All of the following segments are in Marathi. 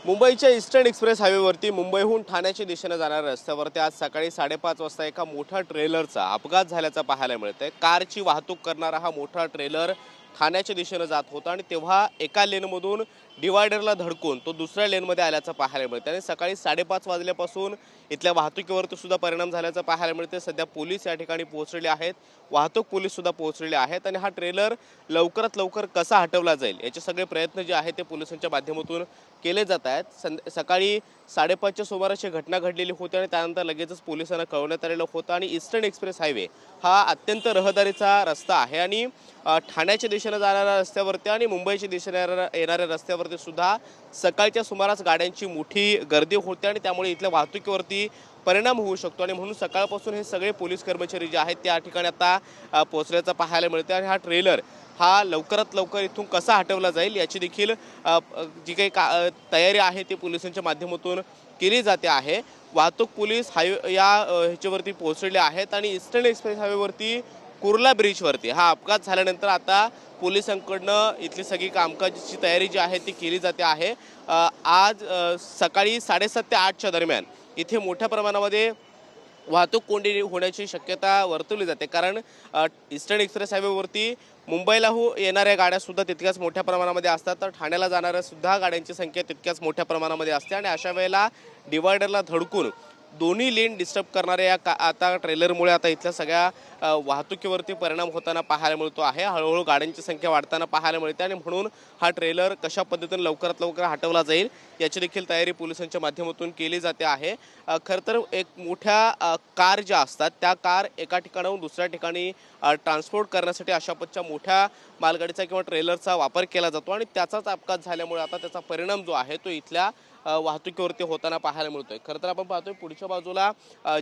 मुंबईच्या ईस्टर्न एक्सप्रेस हायवेवरती मुंबईहून ठाण्याच्या दिशेने जाणाऱ्या रस्त्यावरती आज सकाळी 5:30 वाजता एका मोठ्या ट्रेलरचा अपघात झाल्याचं पाहायला मिळतंय। कारची वाहतूक करणारा हा मोठा ट्रेलर ठाण्याच्या दिशेने जात होता आणि तेव्हा एका लेनमधून डिवायडरला धडकून तो दुसऱ्या लेनमध्ये आल्याचं पाहायला मिळतं आणि सकाळी 5:30 वाजल्यापासून इथल्या वाहतुकीवरती सुद्धा परिणाम झाल्याचं पाहायला मिळते। सध्या पोलीस या ठिकाणी पोहोचलेले आहेत, वाहतूक पोलीस सुद्धा पोहोचलेले आहेत आणि हा ट्रेलर लवकरात लवकर कसा हटवला जाईल याचे सगळे प्रयत्न जे आहेत ते पोलिसांच्या माध्यमातून केले जात आहेत। सकाळी 5:30च्या सुमारास घटना घडलेली होती आणि त्यानंतर लगेचच पोलिसांना कळवण्यात आलेलं होतं आणि ईस्टर्न एक्सप्रेस हायवे हा अत्यंत रहदारीचा रस्ता आहे आणि ठाण्याच्या दिशेने जाणाऱ्या रस्त्यावरती आणि मुंबईच्या दिशेने येणाऱ्या रस्त्यावरती सुद्धा सकाळच्या सुमारास गाड्यांची मोठी गर्दी होते आणि त्यामुळे इथल्या वाहतुकीवरती परिणाम होऊ शकतो आणि म्हणून सकाळपासून हे सगळे पोलीस कर्मचारी जे आहेत त्या ठिकाणी आता पोहोचल्याचं पाहायला मिळते आणि हा ट्रेलर हा लवकरात लवकर इथून कसा हटवला जाईल याची देखील जी काही तयारी आहे ती पोलिसांच्या माध्यमातून केली जाते आहे। वाहतूक पोलीस या ह्याच्यावरती पोहोचलेले आहेत आणि ईस्टर्न एक्सप्रेस हायवेवरती कुर्ला ब्रिजवरती हा अपघात झाल्यानंतर आता पोलिसांकडनं इथली सगळी कामकाजाची तयारी जी आहे ती केली जाते आहे। आज सकाळी 7:30 ते 8च्या दरम्यान इथे मोठ्या प्रमाणामध्ये वाहतूक कोंडी होण्याची शक्यता वर्तवली जाते, कारण ईस्टर्न एक्सप्रेस हायवेवरती मुंबईला येणाऱ्या गाड्यासुद्धा तितक्याच मोठ्या प्रमाणामध्ये असतात, तर ठाण्याला जाणाऱ्या सुद्धा गाड्यांची संख्या तितक्याच मोठ्या प्रमाणामध्ये असते आणि अशा वेळेला डिवायडरला धडकून दोन्ही लेन डिस्टर्ब करणाऱ्या आता ट्रेलरमुळे आता इथल्या सगळ्या वाहतुकीवरती परिणाम होताना पाहायला मिळतो आहे। हळूहळू गाड्यांची संख्या वाढताना पाहायला मिळते आणि म्हणून हा ट्रेलर कशा पद्धतीने लवकरात लवकर हटवला जाईल याची देखील तयारी पोलिसांच्या माध्यमातून केली जाते आहे। खरं तर एक मोठ्या कार ज्या असतात त्या कार एका ठिकाणाहून दुसऱ्या ठिकाणी ट्रान्सपोर्ट करण्यासाठी अशा पद्धतीच्या मोठ्या मालगाडीचा किंवा ट्रेलरचा वापर केला जातो आणि त्याचाच अपघात झाल्यामुळे आता त्याचा परिणाम जो आहे तो इथल्या वाहतुकीवरती होताना पाहायला मिळतोय। खरं तर आपण पाहतोय पुढच्या बाजूला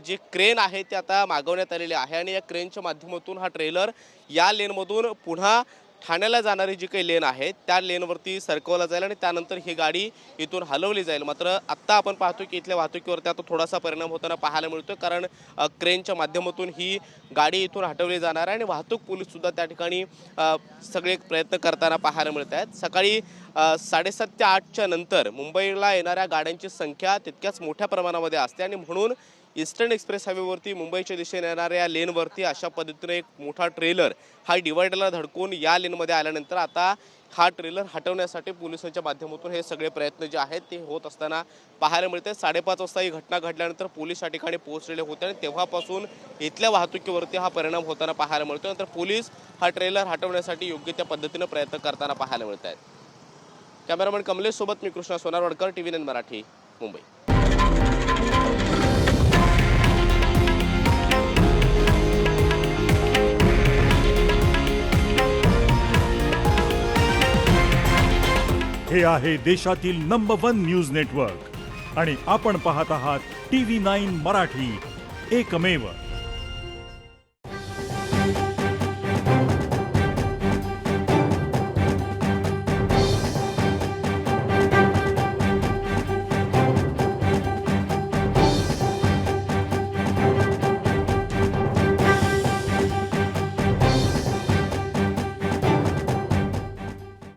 जी क्रेन आहे ती आता मागवण्यात आलेली आहे आणि या क्रेनच्या माध्यमातून हा ट्रेलर या लेनमधून पुन्हा ठाण्याला जाणारी जी काही लेन आहे त्या लेनवरती सरकवला जाईल आणि त्यानंतर ही गाडी इथून हलवली जाईल। मात्र आत्ता आपण पाहतो की इथल्या वाहतुकीवरती आता थोडासा परिणाम होताना पाहायला मिळतोय, कारण क्रेनच्या माध्यमातून ही गाडी इथून हटवली जाणार आहे आणि वाहतूक पोलीस सुद्धा त्या ठिकाणी सगळे प्रयत्न करताना पाहायला मिळत आहेत। सकाळी 7:30 ते 8च्या नंतर मुंबईला येणाऱ्या गाड्यांची संख्या तितक्याच मोठ्या प्रमाणामध्ये असते आणि म्हणून ईस्टर्न एक्सप्रेस हायवेवरती मुंबईच्या दिशेने येणाऱ्या लेनवरती अशा पद्धतीने एक मोठा ट्रेलर हा डिवायडरला धडकून या लेनमध्ये आल्यानंतर आता हा ट्रेलर हटवण्यासाठी पोलिसांच्या माध्यमातून हे सगळे प्रयत्न जे आहेत ते होत असताना पाहायला मिळते। 5:30 वाजता ही घटना घडल्यानंतर पोलीस या ठिकाणी पोहोचलेले होते आणि तेव्हापासून इथल्या वाहतुकीवरती हा परिणाम होताना पाहायला मिळतो। नंतर पोलीस हा ट्रेलर हटवण्यासाठी योग्य त्या पद्धतीने प्रयत्न करताना पाहायला मिळत आहेत। कॅमेरामॅन कमलेश सोबत मी कृष्णा सोनारवडकर, TV9 मराठी, मुंबई। हे आहे देशातील नंबर 1 न्यूज नेटवर्क आणि आपण पाहत आहात TV9 मराठी, एकमेव।